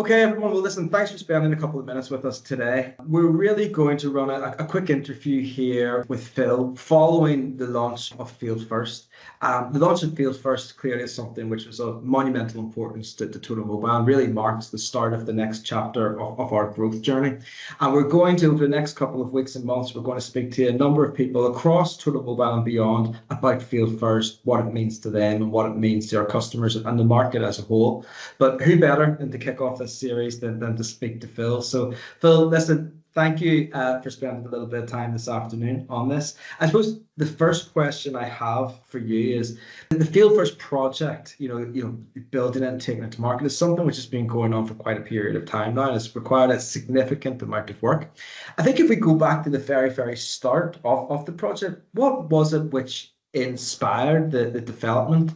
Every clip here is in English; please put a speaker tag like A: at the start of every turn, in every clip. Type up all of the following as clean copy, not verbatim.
A: Okay, everyone, well, listen, thanks for spending a couple of minutes with us today. We're really going to run a quick interview here with Phil following the launch of Field First. The launch of Field First clearly is something which was of monumental importance to Totalmobile and really marks the start of the next chapter of our growth journey. And we're going to, over the next couple of weeks and months, we're going to speak to a number of people across Totalmobile and beyond about Field First, what it means to them and what it means to our customers and the market as a whole. But who better than to kick off this series than to speak to Phil. So Phil, listen, thank you for spending a little bit of time this afternoon on this. I suppose the first question I have for you is the Field First project, building it and taking it to market is something which has been going on for quite a period of time now. It's required a significant amount of work. I think if we go back to the very, very start of the project, what was it which inspired the development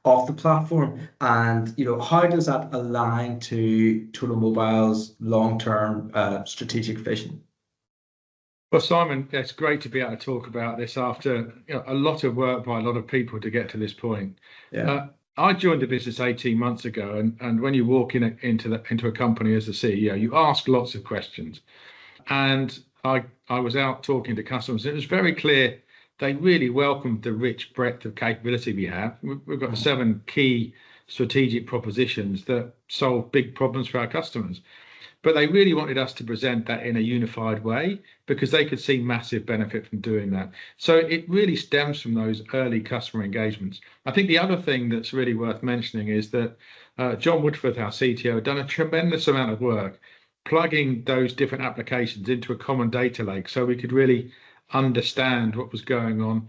A: of the platform, and how does that align to Totalmobile's long-term strategic vision?
B: Well, Simon, it's great to be able to talk about this after a lot of work by a lot of people to get to this point.
A: Yeah.
B: I joined the business 18 months ago, and when you walk into a company as a CEO, you ask lots of questions. And I was out talking to customers, and it was very clear they really welcomed the rich breadth of capability we have. We've got 7 key strategic propositions that solve big problems for our customers. But they really wanted us to present that in a unified way because they could see massive benefit from doing that. So it really stems from those early customer engagements. I think the other thing that's really worth mentioning is that John Woodforth, our CTO, had done a tremendous amount of work plugging those different applications into a common data lake so we could really understand what was going on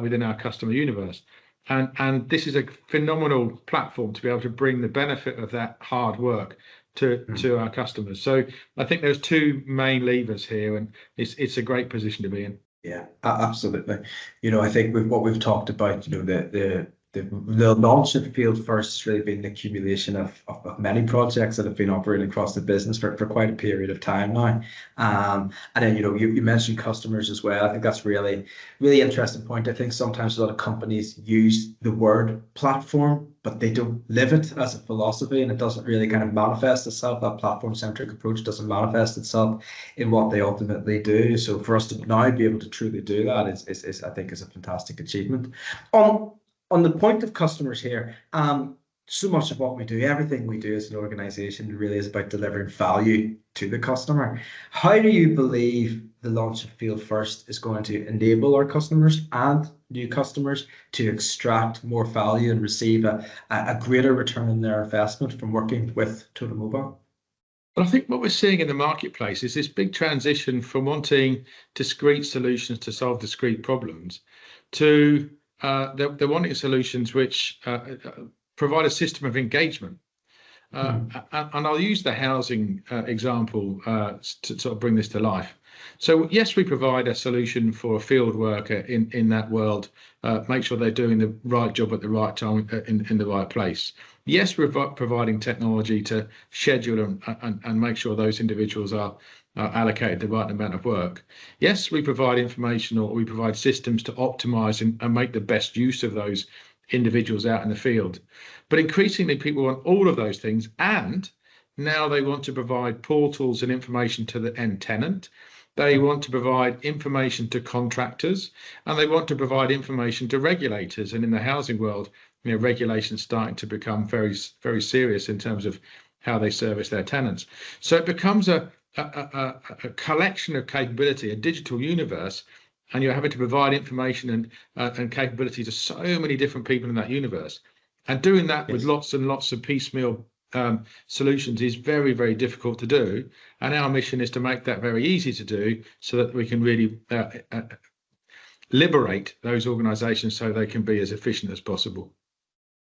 B: within our customer universe. And this is a phenomenal platform to be able to bring the benefit of that hard work to our customers. So I think there's 2 main levers here, and it's a great position to be in.
A: Yeah, absolutely. I think with what we've talked about, the launch of Field First has really been the accumulation of many projects that have been operating across the business for quite a period of time now. And then, you mentioned customers as well. I think that's really interesting point. I think sometimes a lot of companies use the word platform, but they don't live it as a philosophy, and it doesn't really kind of manifest itself. That platform-centric approach doesn't manifest itself in what they ultimately do. So for us to now be able to truly do that is I think is a fantastic achievement. On the point of customers here, so much of what we do, everything we do as an organization really is about delivering value to the customer. How do you believe the launch of Field First is going to enable our customers and new customers to extract more value and receive a greater return on their investment from working with Totalmobile?
B: Well, I think what we're seeing in the marketplace is this big transition from wanting discrete solutions to solve discrete problems to they're wanting solutions which provide a system of engagement. And I'll use the housing example to sort of bring this to life. So yes, we provide a solution for a field worker in that world, make sure they're doing the right job at the right time in the right place. Yes, we're providing technology to schedule and make sure those individuals are allocated the right amount of work. Yes, we provide information, or we provide systems to optimize and make the best use of those individuals out in the field. But increasingly, people want all of those things, and now they want to provide portals and information to the end tenant. They want to provide information to contractors, and they want to provide information to regulators. And in the housing world, regulation's starting to become very, very serious in terms of how they service their tenants. So it becomes a collection of capability, a digital universe, and you're having to provide information and capability to so many different people in that universe. And doing that with lots and lots of piecemeal solutions is very, very difficult to do. And our mission is to make that very easy to do so that we can really liberate those organizations so they can be as efficient as possible.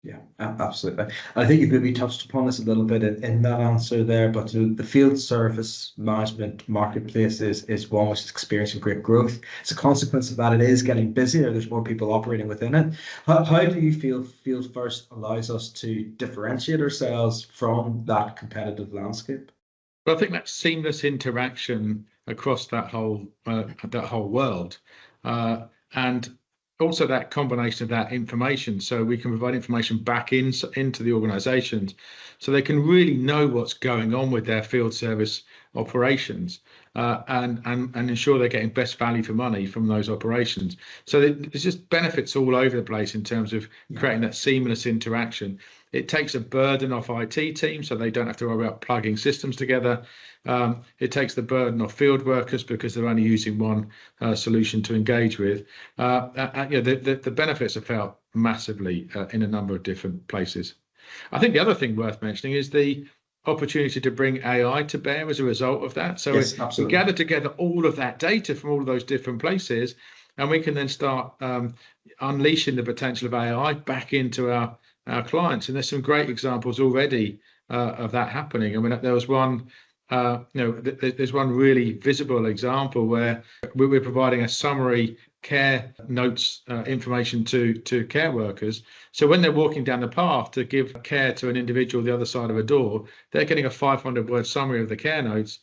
A: Yeah, absolutely. I think you've maybe touched upon this a little bit in that answer there, but the field service management marketplace is one which is experiencing great growth. As a consequence of that, it is getting busier. There's more people operating within it. How do you feel Field First allows us to differentiate ourselves from that competitive landscape?
B: Well, I think that seamless interaction across that whole world, and also that combination of that information, so we can provide information back into the organizations so they can really know what's going on with their field service operations, and ensure they're getting best value for money from those operations. So there's just benefits all over the place in terms of creating that seamless interaction. It takes a burden off IT teams, so they don't have to worry about plugging systems together. It takes the burden off field workers because they're only using one solution to engage with. The benefits are felt massively in a number of different places. I think the other thing worth mentioning is the opportunity to bring AI to bear as a result of that. So
A: Yes,
B: we gather together all of that data from all of those different places, and we can then start unleashing the potential of AI back into our clients. And there's some great examples already of that happening. I mean, there was one, there's one really visible example where we're providing a summary care notes information to care workers. So when they're walking down the path to give care to an individual the other side of a door, they're getting a 500-word summary of the care notes.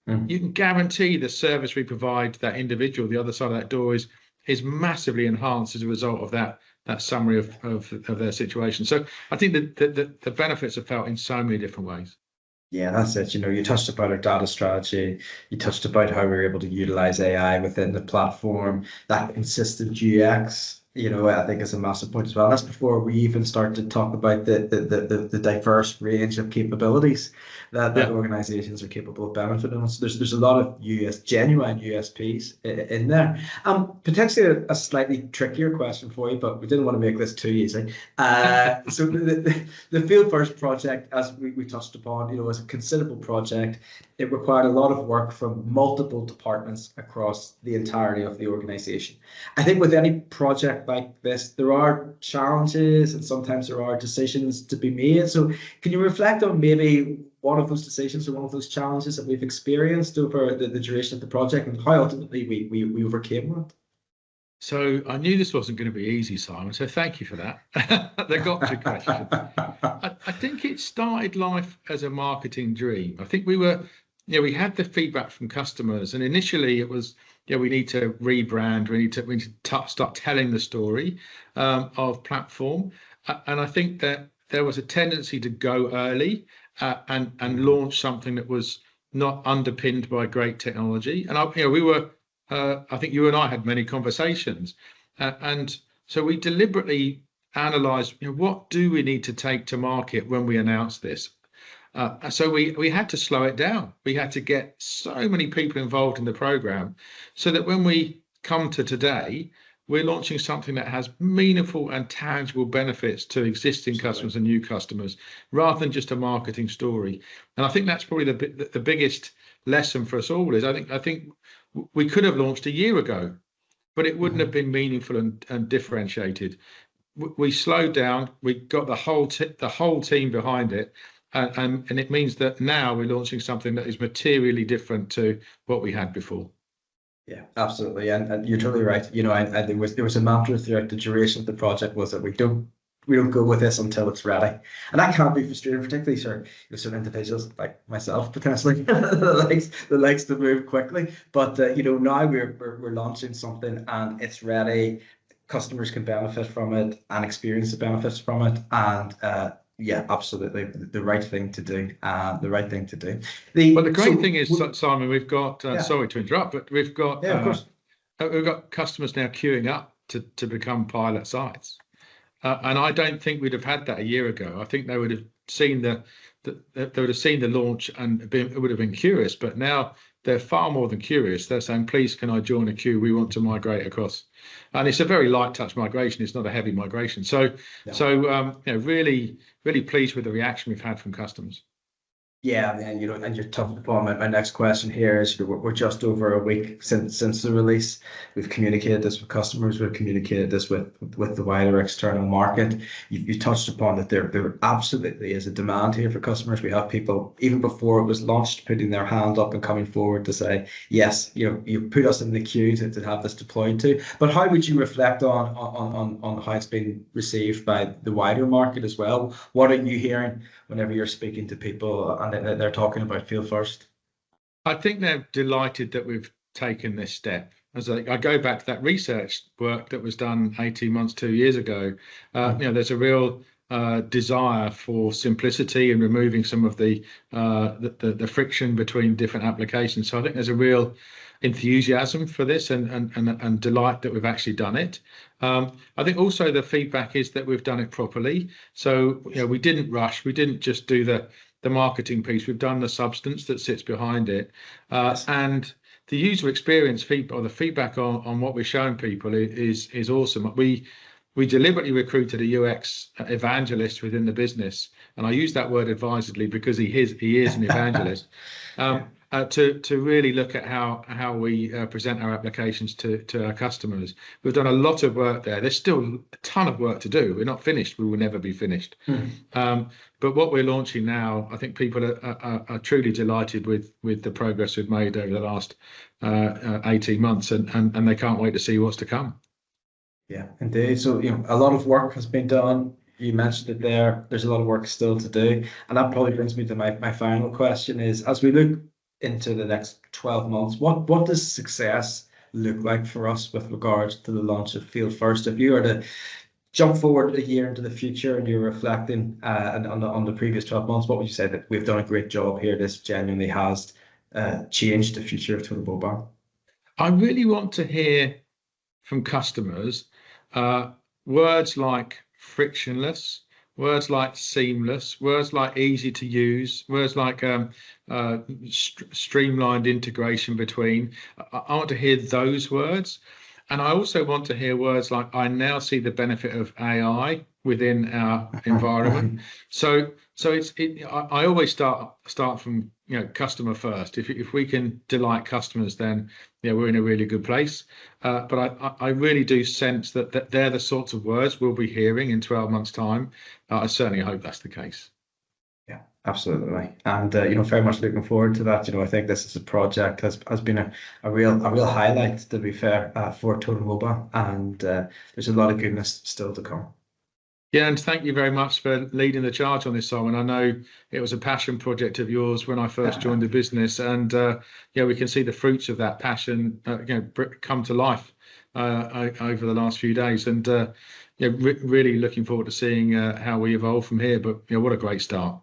B: You can guarantee the service we provide that individual the other side of that door is massively enhanced as a result of that summary of their situation. So I think that the benefits are felt in so many different ways.
A: Yeah, that's it. You touched about our data strategy. You touched about how we're able to utilize AI within the platform. That consistent UX, I think is a massive point as well. That's before we even start to talk about the diverse range of capabilities that organizations are capable of benefiting on. So there's a lot of genuine USPs in there. Potentially a slightly trickier question for you, but we didn't want to make this too easy. So the Field First project, as we touched upon, was a considerable project. It required a lot of work from multiple departments across the entirety of the organization. I think with any project like this, there are challenges and sometimes there are decisions to be made. So can you reflect on maybe one of those decisions or one of those challenges that we've experienced over the duration of the project and how ultimately we overcame that?
B: So I knew this wasn't going to be easy, Simon, so thank you for that. The gotcha question. I think it started life as a marketing dream. I think we we had the feedback from customers, and initially it was, we need to rebrand, we need to start telling the story of platform. And I think that there was a tendency to go early and launch something that was not underpinned by great technology. And we were, I think you and I had many conversations, and so we deliberately analysed, what do we need to take to market when we announce this. So we had to slow it down. We had to get so many people involved in the program so that when we come to today, we're launching something that has meaningful and tangible benefits to existing customers and new customers, rather than just a marketing story. And I think that's probably the biggest lesson for us all is I think we could have launched a year ago, but it wouldn't have been meaningful and differentiated. We slowed down. We got the whole team behind it, and it means that now we're launching something that is materially different to what we had before.
A: Yeah, absolutely, and you're totally right. And there was a mantra throughout the duration of the project was that we don't go with this until it's ready, and that can be frustrating, particularly certain individuals like myself potentially that likes to move quickly. But now we're launching something and it's ready. Customers can benefit from it and experience the benefits from it, and yeah, absolutely, the right thing to do. The right thing to do.
B: The great thing is, Simon, we've got. Sorry to interrupt, but we've got.
A: Of course.
B: We've got customers now queuing up to become pilot sites, and I don't think we'd have had that a year ago. I think they would have seen the launch and it would have been curious, but now they're far more than curious. They're saying, "Please, can I join a queue? We want to migrate across." And it's a very light touch migration. It's not a heavy migration. So really, really pleased with the reaction we've had from customers.
A: Yeah, and you're touching upon my next question here is we're just over a week since the release. We've communicated this with customers. We've communicated this with the wider external market. You touched upon that there absolutely is a demand here for customers. We have people even before it was launched putting their hand up and coming forward to say, yes, you put us in the queue to have this deployed to. But how would you reflect on how it's been received by the wider market as well? What are you hearing whenever you're speaking to people and they're talking about Field First?
B: I think they're delighted that we've taken this step. as I go back to that research work that was done 18 months, 2 years ago, there's a real desire for simplicity and removing some of the friction between different applications. So I think there's a real enthusiasm for this and delight that we've actually done it. I think also the feedback is that we've done it properly. So we didn't rush. We didn't just do the marketing piece. We've done the substance that sits behind it, and the user experience feedback, or the feedback on what we're showing people is awesome. We deliberately recruited a UX evangelist within the business, and I use that word advisedly because he is an evangelist, to really look at how we present our applications to our customers. We've done a lot of work there. There's still a ton of work to do. We're not finished. We will never be finished. But what we're launching now, I think people are truly delighted with the progress we've made over the last 18 months, and they can't wait to see what's to come.
A: Yeah, indeed. So, a lot of work has been done. You mentioned it there. There's a lot of work still to do. And that probably brings me to my final question is, as we look into the next 12 months, what does success look like for us with regards to the launch of Field First? If you were to jump forward a year into the future and you're reflecting on the previous 12 months, what would you say that we've done a great job here? This genuinely has changed the future of Totalmobile.
B: I really want to hear from customers words like frictionless, words like seamless, words like easy to use, words like streamlined integration between. I want to hear those words. And I also want to hear words like, I now see the benefit of AI within our environment. So I always start from customer first. If we can delight customers, then we're in a really good place. But I really do sense that they're the sorts of words we'll be hearing in 12 months' time. I certainly hope that's the case.
A: Yeah, absolutely. And very much looking forward to that. I think this is a project has been a real highlight, to be fair, for Totalmobile, and there's a lot of goodness still to come.
B: Yeah, and thank you very much for leading the charge on this, Simon. I know it was a passion project of yours when I first joined the business, and we can see the fruits of that passion come to life over the last few days, and really looking forward to seeing how we evolve from here. But what a great start.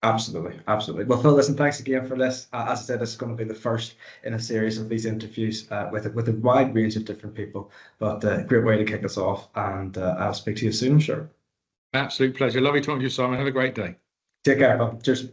A: Absolutely. Well, Phil, listen, thanks again for this. As I said, this is going to be the first in a series of these interviews with a wide range of different people, but a great way to kick us off, and I'll speak to you soon, I'm sure.
B: Absolute pleasure. Lovely talking to you, Simon. Have a great day.
A: Take care, Phil. Cheers.